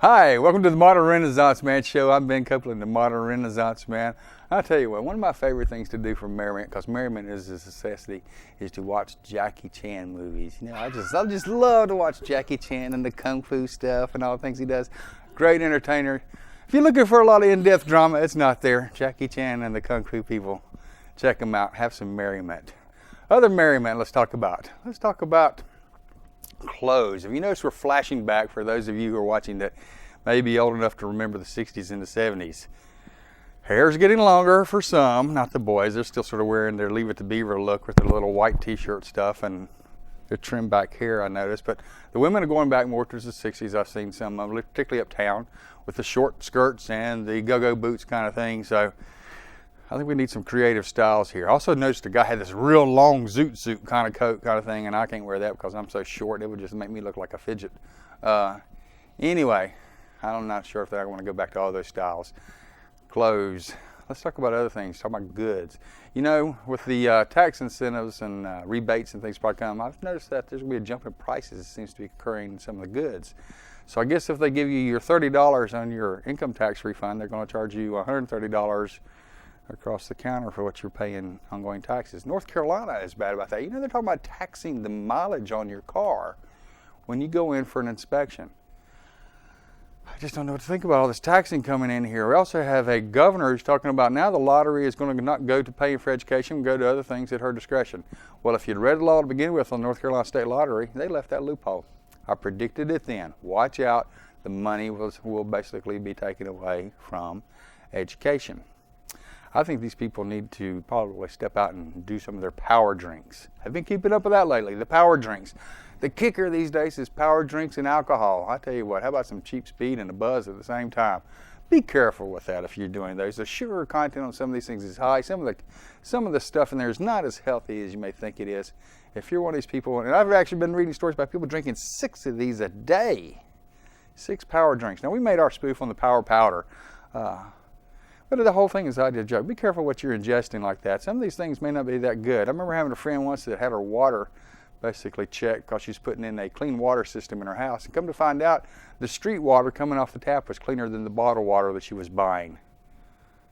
Hi, welcome to the Modern Renaissance Man Show. I'm Ben Copeland, the Modern Renaissance Man. I'll tell you what, one of my favorite things to do for merriment, because merriment is a necessity, is to watch Jackie Chan movies. You know, I just love to watch Jackie Chan and the Kung Fu stuff and all the things he does. Great entertainer. If you're looking for a lot of in-depth drama, it's not there. Jackie Chan and the Kung Fu people, check them out, have some merriment. Other merriment, let's talk about clothes. If you notice, we're flashing back for those of you who are watching that may be old enough to remember the 60s and the 70s. Hair's getting longer for some, not the boys. They're still sort of wearing their Leave It to Beaver look with their little white t-shirt stuff and their trimmed back hair, I noticed. But the women are going back more towards the 60s. I've seen some of them, particularly uptown, with the short skirts and the go-go boots kind of thing. So I think we need some creative styles here. I also noticed a guy had this real long zoot suit kind of coat kind of thing, and I can't wear that because I'm so short. It would just make me look like a fidget. Anyway, I'm not sure if I want to go back to all those styles. Clothes. Let's talk about other things. Talk about goods. You know, with the tax incentives and rebates and things probably come, I've noticed that there's going to be a jump in prices that seems to be occurring in some of the goods. So I guess if they give you your $30 on your income tax refund, they're going to charge you $130 across the counter for what you're paying ongoing taxes. North Carolina is bad about that. You know, they're talking about taxing the mileage on your car when you go in for an inspection. I just don't know what to think about all this taxing coming in here. We also have a governor who's talking about now the lottery is going to not go to paying for education, go to other things at her discretion. Well, if you'd read the law to begin with on North Carolina State Lottery, they left that loophole. I predicted it then. Watch out. The money will basically be taken away from education. I think these people need to probably step out and do some of their power drinks. I've been keeping up with that lately, the power drinks. The kicker these days is power drinks and alcohol. I tell you what, how about some cheap speed and a buzz at the same time? Be careful with that if you're doing those. The sugar content on some of these things is high. Some of the stuff in there is not as healthy as you may think it is. If you're one of these people, and I've actually been reading stories about people drinking 6 of these a day. 6 power drinks. Now, we made our spoof on the power powder. But the whole thing is a joke. Be careful what you're ingesting like that. Some of these things may not be that good. I remember having a friend once that had her water basically checked because she's putting in a clean water system in her house. And come to find out, the street water coming off the tap was cleaner than the bottled water that she was buying.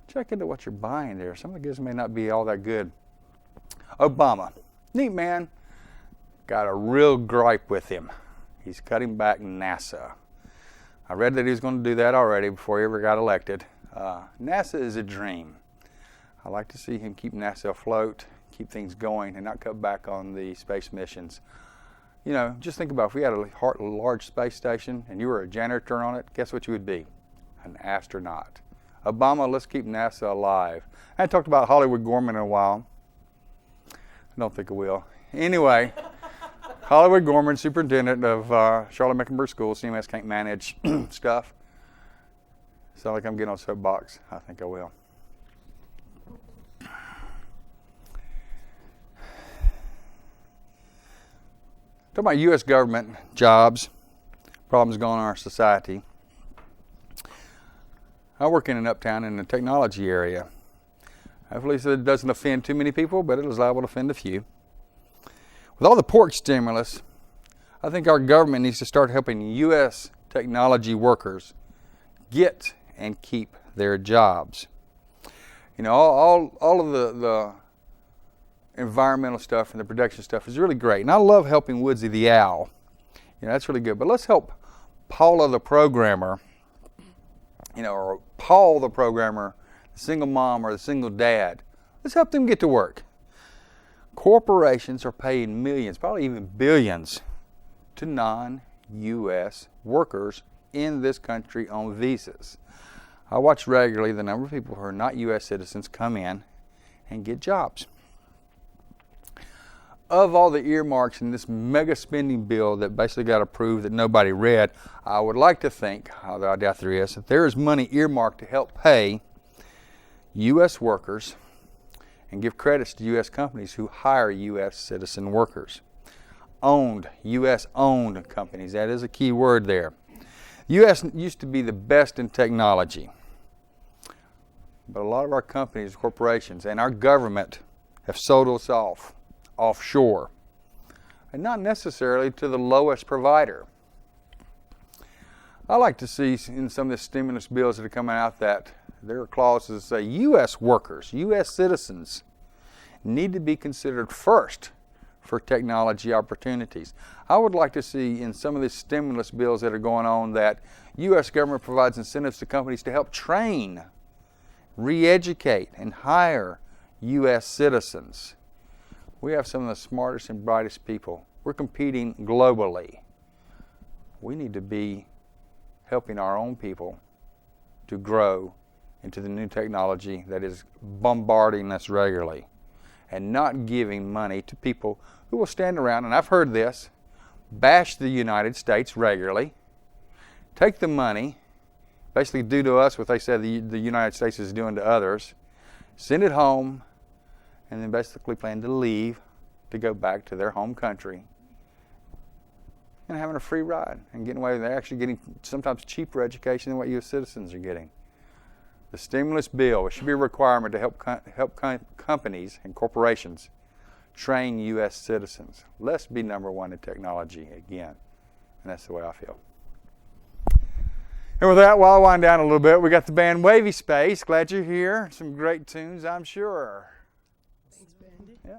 Check into what you're buying there. Some of the goods may not be all that good. Obama, neat man, got a real gripe with him. He's cutting back NASA. I read that he was going to do that already before he ever got elected. NASA is a dream. I like to see him keep NASA afloat, keep things going, and not cut back on the space missions. You know, just think about if we had a large space station and you were a janitor on it, guess what you would be? An astronaut. Obama, let's keep NASA alive. I haven't talked about Hollywood Gorman in a while. I don't think I will. Anyway, Hollywood Gorman, superintendent of Charlotte Mecklenburg School. CMS can't manage stuff. Sound like I'm getting on a soapbox. I think I will. Talking about U.S. government, jobs, problems going on in our society. I work in an uptown in the technology area. Hopefully it doesn't offend too many people, but it is liable to offend a few. With all the pork stimulus, I think our government needs to start helping U.S. technology workers get and keep their jobs. You know, all of the environmental stuff and the production stuff is really great. And I love helping Woodsy the owl. You know, that's really good. But let's help Paula the programmer, you know, or Paul the programmer, the single mom or the single dad. Let's help them get to work. corporations are paying millions, probably even billions, to non-U.S. workers in this country on visas. I watch regularly the number of people who are not U.S. citizens come in and get jobs. Of all the earmarks in this mega spending bill that basically got approved that nobody read, I would like to think, although I doubt there is, that there is money earmarked to help pay U.S. workers and give credits to U.S. companies who hire U.S. citizen workers. U.S. owned companies, that is a key word there. The U.S. used to be the best in technology, but a lot of our companies, corporations, and our government have sold us off offshore, and not necessarily to the lowest provider. I like to see in some of the stimulus bills that are coming out that there are clauses that say U.S. workers, U.S. citizens need to be considered first for technology opportunities. I would like to see in some of the stimulus bills that are going on that U.S. government provides incentives to companies to help train, re-educate, and hire U.S. citizens. We have some of the smartest and brightest people. We're competing globally. We need to be helping our own people to grow into the new technology that is bombarding us regularly, and not giving money to people who will stand around, and I've heard this, bash the United States regularly, take the money, basically do to us what they said the United States is doing to others, send it home, and then basically plan to leave to go back to their home country and having a free ride and getting away with it. They're actually getting sometimes cheaper education than what U.S. citizens are getting. The stimulus bill, it should be a requirement to help companies and corporations train U.S. citizens. Let's be number one in technology again. And that's the way I feel. And with that, while I wind down a little bit, we got the band WavySpace. Glad you're here. Some great tunes, I'm sure. Thanks, Bandy. Yeah.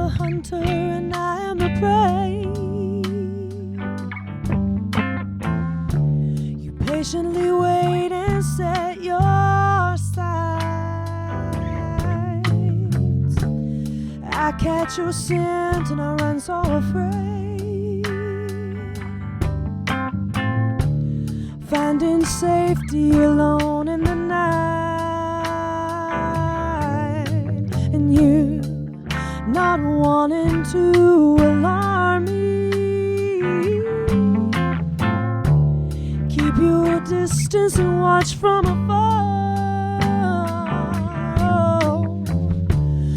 Hunter and I am the prey. You patiently wait and set your sights. I catch your scent and I run so afraid, finding safety alone in the night, and you not wanting to alarm me, keep your distance and watch from afar,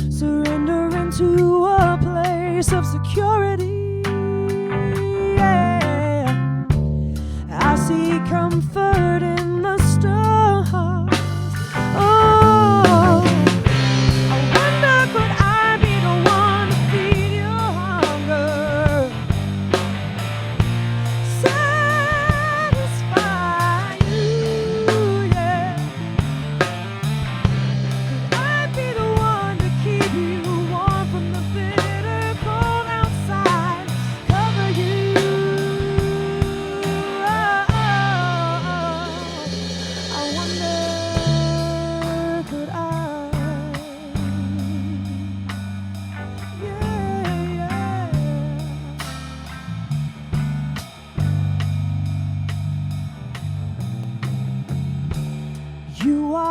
surrendering to a place of security. Yeah. I see comfort in the stars. Oh, I wonder could I be the one to feed your hunger, satisfy you, yeah. Could I be the one to keep you warm from the bitter cold outside, cover you?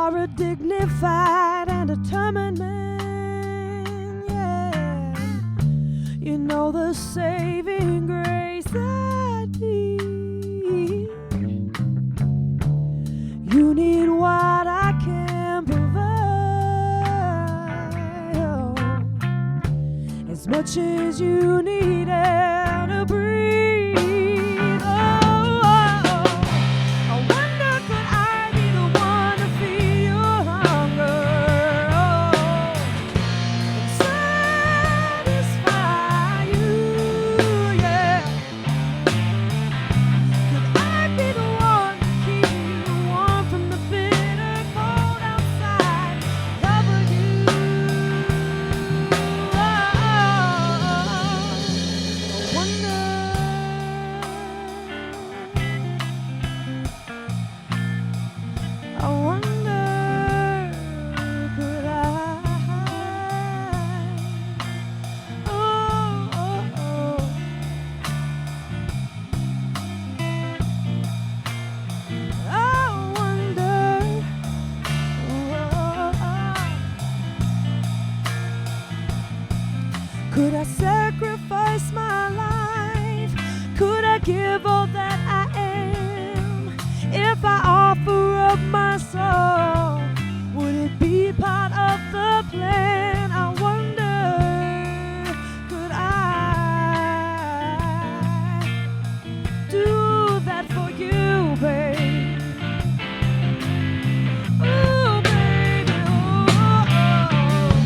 are a dignified and determined man, yeah. You know the saving grace I need. You need what I can provide, oh, as much as you need air to breathe. Oh, I wonder could I be the one to feel your hunger, oh, and satisfy you, yeah. Could I be the one to keep you warm from the bitter cold outside, cover you? I wonder, could I? Oh, oh, oh. I wonder, could I sacrifice my life? Could I give all that I am? If I offer up my soul, would it be part of the plan? I wonder, could I do that for you, babe? Ooh, baby, oh, oh, oh.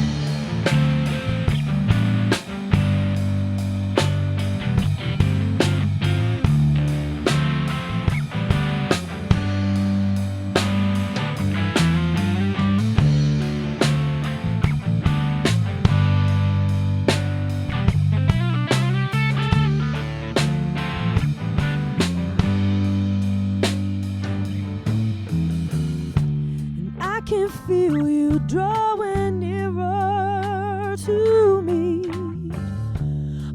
I can feel you drawing nearer to me.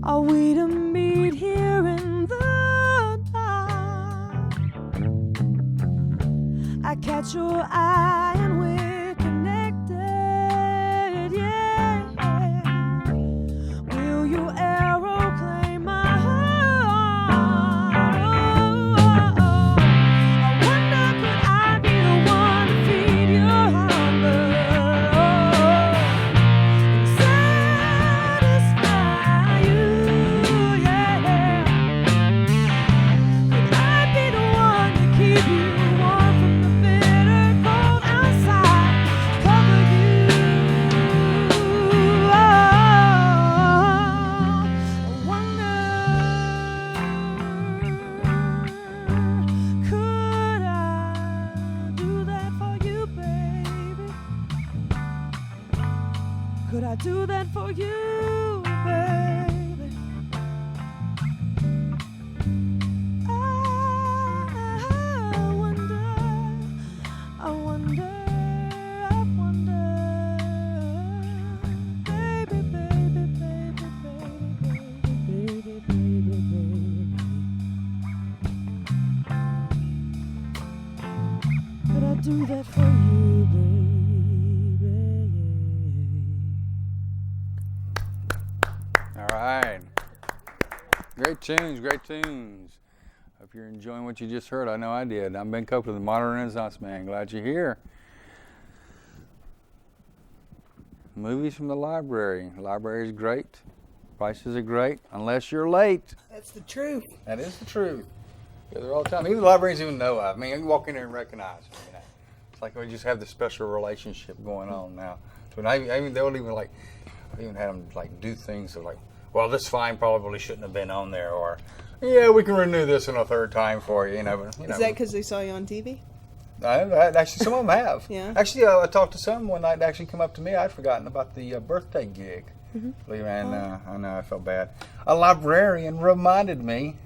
Are we to meet here in the dark? I catch your eye and we're connected, yeah. Will your arrow claim my heart? Oh, oh, oh. I wonder could I be the one to feed your hunger, oh, and satisfy you, yeah. Could I be the one to keep you warm from the bitter cold outside, cover you? Oh, I wonder, could I do that for you, baby? Could I do that for you, baby? I wonder, I wonder, I wonder, baby, baby, baby, baby, baby, baby, baby. Could I do that for you, baby? All right. Great tunes, great tunes. Hope you're enjoying what you just heard. I know I did. I'm Ben Copeland, the Modern Renaissance Man. Glad you're here. Movies from the library. The library is great. Prices are great, unless you're late. That's the truth. That is the truth. Yeah, they're all the time. Even the librarians even know of. I mean, you can walk in there and recognize them. You know? It's like we just have this special relationship going on now. So I even they'll even like, I even had them like do things of like, well, this fine probably shouldn't have been on there, or yeah, we can renew this in a third time for you. You know, but, you know. Is that because they saw you on TV? Actually, some of them have. Yeah. Actually, I talked to some one night. They actually come up to me. I'd forgotten about the birthday gig. Mm-hmm. And I know I felt bad. A librarian reminded me.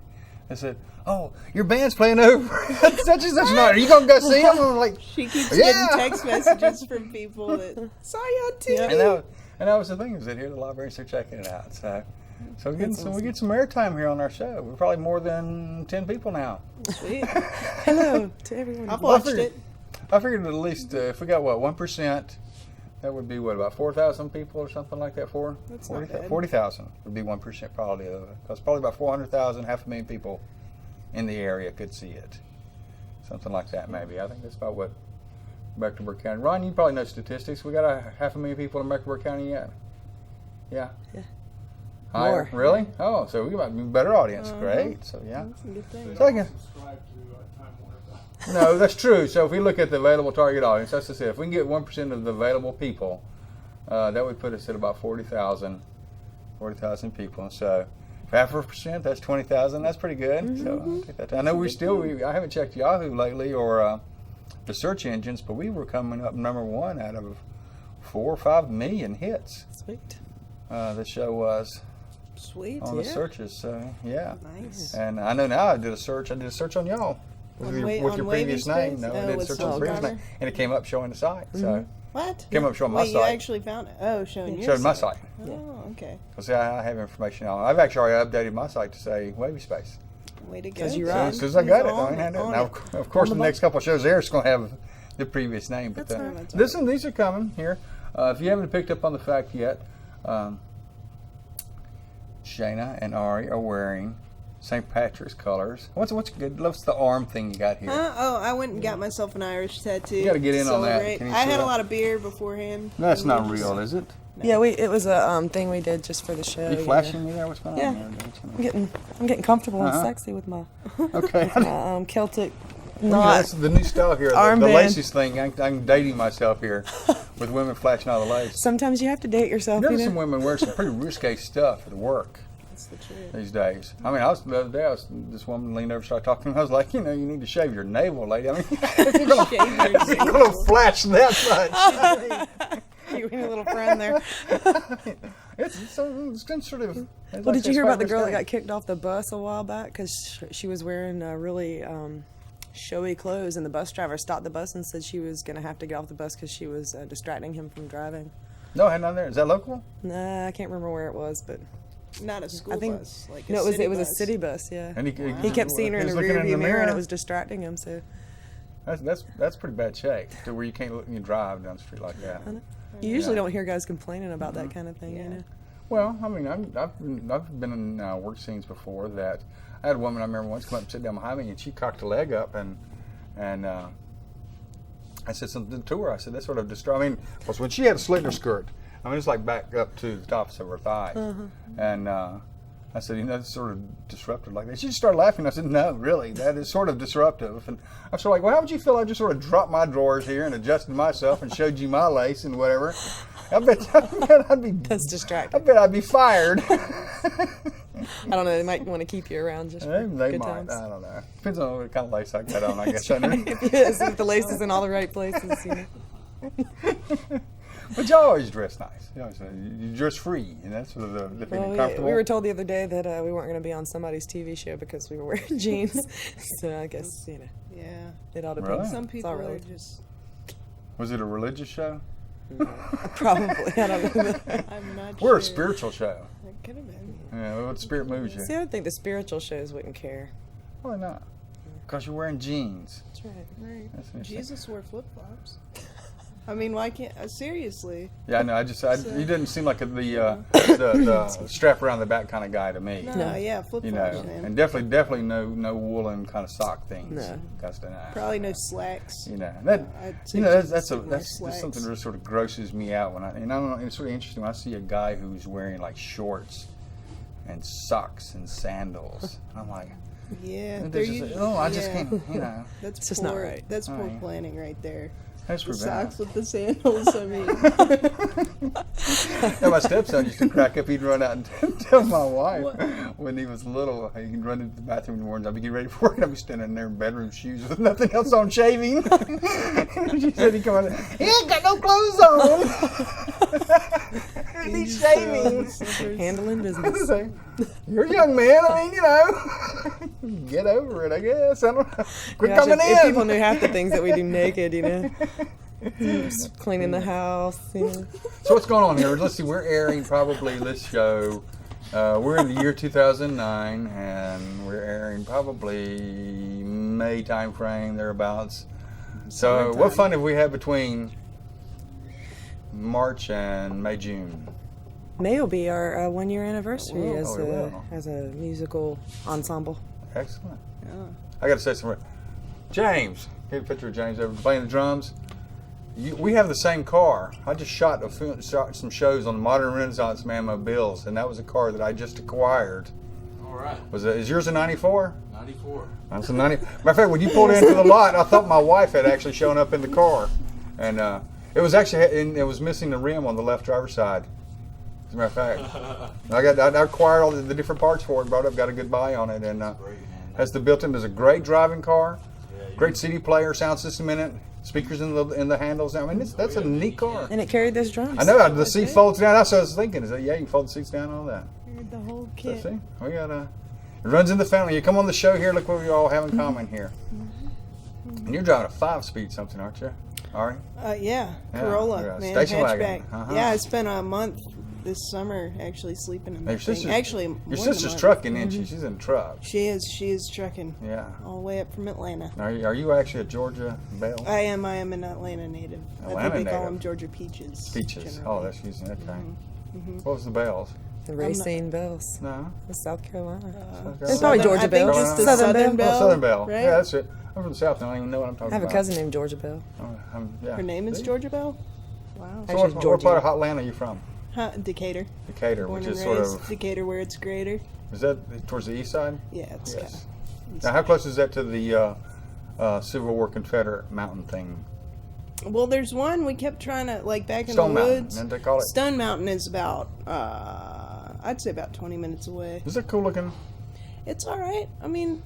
I said, "Oh, your band's playing over such and such night. Are you gonna go see them?" I'm like, She keeps getting text messages from people that saw you on TV. And that was the thing, is that here the librarians are checking it out. So we get some airtime here on our show. We're probably more than 10 people now. Sweet. Hello to everyone. I've watched it. I figured at least if we got 1%, that would be about 4,000 people or something like that. That's not bad. 40,000 would be 1% probably of it. Because probably about 400,000, 500,000 people in the area could see it. Something like that, maybe. I think that's about what Mecklenburg County. Ron, you probably know statistics. We got 500,000 people in Mecklenburg County yet. Yeah. Higher? More. Really? Oh, so we got a better audience. Great. So yeah. That's a good thing. So I can. No, that's true. So if we look at the available target audience, that's to say, if we can get 1% of the available people, that would put us at about 40,000 people. And so, half a percent, that's 20,000. That's pretty good. So I'll take that. I know I haven't checked Yahoo lately or the search engines, but we were coming up number 1 out of 4 or 5 million hits. Sweet. The show was Sweet. on the searches. So yeah. Nice. And I know now I did a search on y'all. With your previous name. No, I did a search on the previous name. And it came up showing the site. So What? came up showing my Wait, site. you actually found it? Oh, showing your Showed my site. site. Oh, okay. Because I have information on it. I've actually already updated my site to say WavySpace. Way to go. 'Cause you're Dude. right. As soon as I got it, On I had it. on Now, of course, the next couple of shows there is going to have the previous name. But That's fine, that's this one, these are coming here. If you haven't picked up on the fact yet, Shayna and Ari are wearing St. Patrick's colors. What's good? What's the arm thing you got here? Oh, I went and got myself an Irish tattoo. You gotta get in on that. Celebrate. Can you I see had that? a lot of beer beforehand. That's not We just- real, is it? Yeah, it was a thing we did just for the show. You flashing me there? What's going Yeah. on there? I'm getting comfortable Uh-huh. and sexy with my Okay. Celtic Yeah, knot. that's the new style here. The Armband. laces thing. I'm dating myself here with women flashing all the lace. Sometimes you have to date yourself, There's you know. some women wear some pretty risque stuff at work That's the truth. these days. I mean, the other day, this woman leaned over, started talking to me. I was like, you need to shave your navel, lady. I mean, if you're going to flash that much. You and your little friend there. It's been sort of. Well, did you hear about the girl that got kicked off the bus a while back because she was wearing really showy clothes, and the bus driver stopped the bus and said she was going to have to get off the bus because she was distracting him from driving. No, I had none there. Is that local? Nah, I can't remember where it was, but Not a school I think bus. Like no, it was a bus. city bus. Yeah, And he kept seeing her in he the was looking rear view the mirror, and it was distracting him. So That's pretty bad shape to where you can't look and you drive down the street like that. you usually don't hear guys complaining about that kind of thing, you know. Well, I mean, I've been in work scenes before that I had a woman I remember once come up and sit down behind me, and she cocked a leg up, and I said something to her. I said, "That's sort of distraught." I mean, because when she had a slender skirt, I mean, it's like back up to the tops of her thighs, and I said, "That's sort of disruptive like that." She just started laughing. I said, "No, really, that is sort of disruptive." And I was sort of like, "Well, how would you feel? I just sort of dropped my drawers here and adjusted myself and showed you my lace and whatever." I bet I'd be. That's I distracting. bet I'd be fired. I don't know. They might want to keep you around just for They good might. times. I don't know. Depends on what kind of lace I got on, I guess. Yes, if the lace is in all the right places, you know. But you always dress nice. You always you dress free, and that's sort of the feeling Well, comfortable. we were told the other day that we weren't going to be on somebody's TV show because we were wearing jeans. So I guess, you know, Yeah. it all depends. Really? Some It's people all are relative. just. Was it a religious show? Probably. I don't know. I'm not We're sure. a spiritual show. It could have been. Yeah, what spirit moves you? See, I would think the spiritual shows wouldn't care. Why not? Because you're wearing jeans. That's right. Right. That's interesting. Jesus wore flip flops. I mean, why can't? Seriously. Yeah, I know. You didn't seem like the strap around the back kind of guy to me. No, yeah, flip You flops, know, man. and definitely no woolen kind of sock things. No. That's the Probably no slacks. You know that. I'd say You know Jesus that's didn't wear just slacks. something that sort of grosses me out when I don't know. It's sort of interesting when I see a guy who's wearing like shorts and socks and sandals. And I'm like, Yeah, they're they're just, usually, I just yeah. can't. You know, That's It's just poor, not right. That's poor Right. planning right there. that's The pretty bad. socks with the sandals. I mean, Yeah, my stepson used to crack up. He'd run out and tell my wife when he was little. He'd run into the bathroom in the morning. I'd be getting ready for work, and I'd be standing in there in bedroom shoes with nothing else on, shaving. She said he'd come out. He ain't got no clothes on. He's shaving. Handling business. So, you're a young man. I mean, you know, get over it. I guess. I don't know. Quit Gosh, coming if in. people knew half the things that we do naked, you know. Just cleaning the house, you know. So what's going on here? Let's see. We're airing probably this show. We're in the year 2009, and we're airing probably May time frame thereabouts. So, what Summertime. fun have we had between March and May, June? May will be our 1 year anniversary Oh, as it will. a musical ensemble. Excellent. Yeah. I got to say something. James, get a picture of James over playing the drums. We have the same car. I just shot some shows on the Modern Renaissance Man mobiles, and that was a car that I just acquired. All right. Is yours a 94? 94. That's a 90. Matter of fact, when you pulled into the lot, I thought my wife had actually shown up in the car, and it was missing the rim on the left driver's side. As a matter of fact, I acquired all the different parts for it, brought up, got a good buy on it, and Great, man. has the built-in. There's a great driving car, Yeah, you- great CD player, sound system in it, speakers in the handles. I mean, that's a neat car. And it carried those drums. I know the seat folds down. That's what I was thinking. Is that you can fold the seats down and all that. The whole So, kit. see, we got it runs in the family. You come on the show here. Look what we all have in common here. And you're driving a 5-speed something, aren't you? All right. Yeah, Yeah, Corolla, yeah, man, station hatchback. wagon. Uh-huh. Yeah, I spent a month this summer actually sleeping in Now, that thing. Actually, more your than a sister's month. trucking, isn't she? She's in a truck. She is trucking Yeah. all the way up from Atlanta. Are you actually a Georgia Belle? I am an Atlanta native. I Atlanta think they call native. them Georgia Peaches. Peaches. generally. Oh, that's using okay. What was the Bells? The Racine Bells. No. Of South Carolina. Okay. It's probably Southern- Georgia I think Bell. it's the Southern Southern Bell. Bell. Oh, Southern Bell. right? Yeah, that's it. I'm from the South. and I don't even know what I'm I talking have a about. cousin named Georgia Bell. Yeah. Her name is See? Georgia Bell. Wow. So Actually, what Georgia. part of Atlanta are you from? Decatur. Decatur, Born which and is sort raised of. Decatur, where it's greater. Is that towards the east side? Yeah, it's Yes. kind Now, how close is that to the Civil War Confederate mountain thing? of. Well, there's one we kept trying to back in Stone the Mountain, woods. and they call it. Stone Mountain is about I'd say about 20 minutes away. Is it cool looking? It's all right. I mean,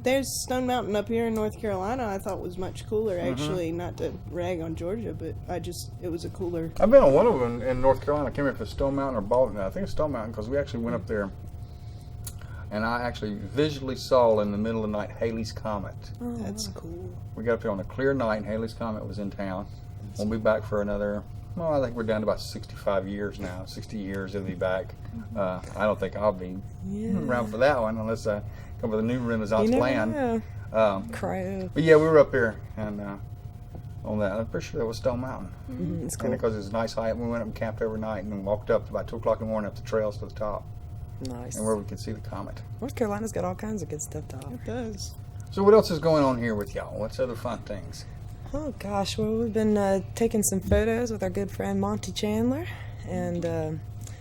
there's Stone Mountain up here in North Carolina. I thought was much cooler. Actually, not to rag on Georgia, but it was a cooler. I've been on one of them in North Carolina. I can't remember if it's Stone Mountain or Baldwin. I think it's Stone Mountain because we actually went up there, and I actually visually saw in the middle of the night Halley's Comet. That's cool. We got up there on a clear night, and Halley's Comet was in town. We'll be back for another. Well, I think we're down to about 65 years now. 60 years, it'll be back. I don't think I'll be around for that one unless I come with a new Renaissance You never plan. know. Um, Cryo. but yeah, we were up there and on that. I'm pretty sure that was Stone Mountain. It's And cool. because it was a nice height, we went up and camped overnight and walked up about 2 o'clock in the morning up the trails to the top Nice. and where we could see the comet. North Carolina's got all kinds of good stuff to offer. It does. So what else is going on here with y'all? What's other fun things? Oh gosh, well we've been taking some photos with our good friend Monty Chandler, and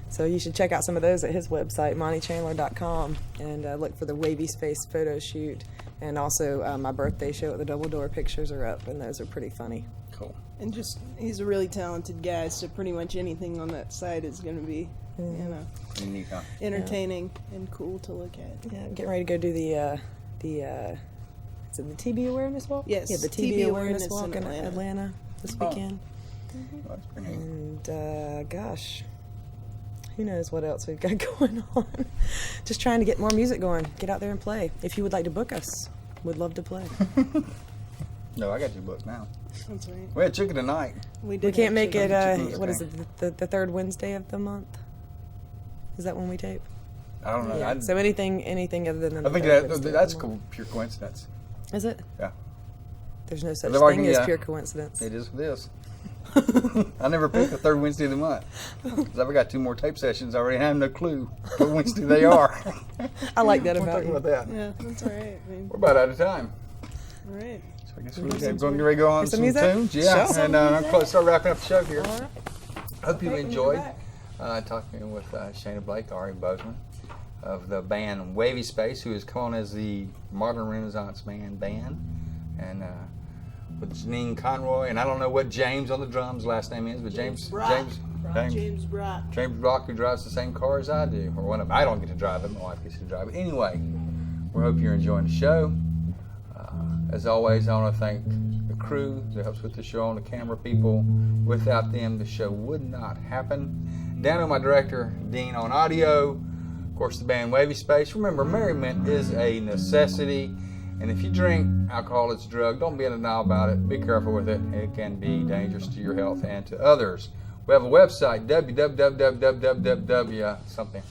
so you should check out some of those at his website, montychandler.com, and look for the WavySpace photo shoot, and also my birthday show at the Double Door pictures are up, and those are pretty funny. Cool. And he's a really talented guy, so pretty much anything on that site is going to be, Pretty neat, huh? entertaining and cool to look at. Yeah, getting ready to go do is it the TB awareness walk? Yes, Yeah, the TB awareness awareness walk in in Atlanta. Atlanta this Oh. weekend. Well, that's pretty neat. And gosh, who knows what else we've got going on. Just trying to get more music going. Get out there and play. If you would like to book us, would love to play. No, I got you booked now. That's right. We had chicken tonight. We We can't make it, chicken what is wings. it, the third Wednesday of the month? Is that when we tape? I don't know. Yeah. So anything other than I think the third Wednesday of that's the month. pure coincidence. Is it? Yeah. There's no such They've already- thing as yeah. pure coincidence. It is this. I never pick the third Wednesday of the month. 'Cause I've got 2 more tape sessions. I already have no clue what Wednesday they are. I like that We'll about talk you. about that. Yeah, that's all right. I mean, We're about out of time. all right. So I guess we're going to get ready to go on Hear some some music? tunes. Yeah, Sure. and I'm close to start wrapping up the show here. All right. Hope you Okay, when you enjoyed go back. talking with Shana Blake, Ari Bozeman of the band WavySpace, who has come on as the Modern Renaissance Man band, and with Janine Conroy, and I don't know what James on the drums last name is, but James James Brock. James Brock, who drives the same car as I do, or one of them. I don't get to drive it; my wife gets to drive it. Anyway, we hope you're enjoying the show. As always, I want to thank the crew that helps with the show, and the camera people. Without them, the show would not happen. Down to my director, Dean, on audio. Of course, the band WavySpace. Remember, merriment is a necessity. And if you drink alcohol, it's a drug. Don't be in denial about it. Be careful with it. It can be dangerous to your health and to others. We have a website, www something.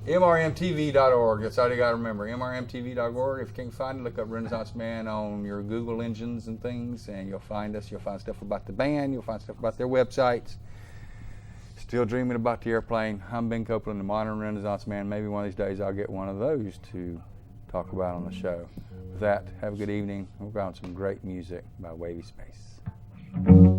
MRMTV.org. That's all you got to remember. MRMTV.org. If you can't find it, look up Renaissance Man on your Google engines and things, and you'll find us. You'll find stuff about the band. You'll find stuff about their websites. Still dreaming about the airplane. I'm Ben Copeland, the Modern Renaissance Man. Maybe one of these days I'll get one of those to talk about on the show. With that, have a good evening. We're going some great music by WavySpace. Ooh.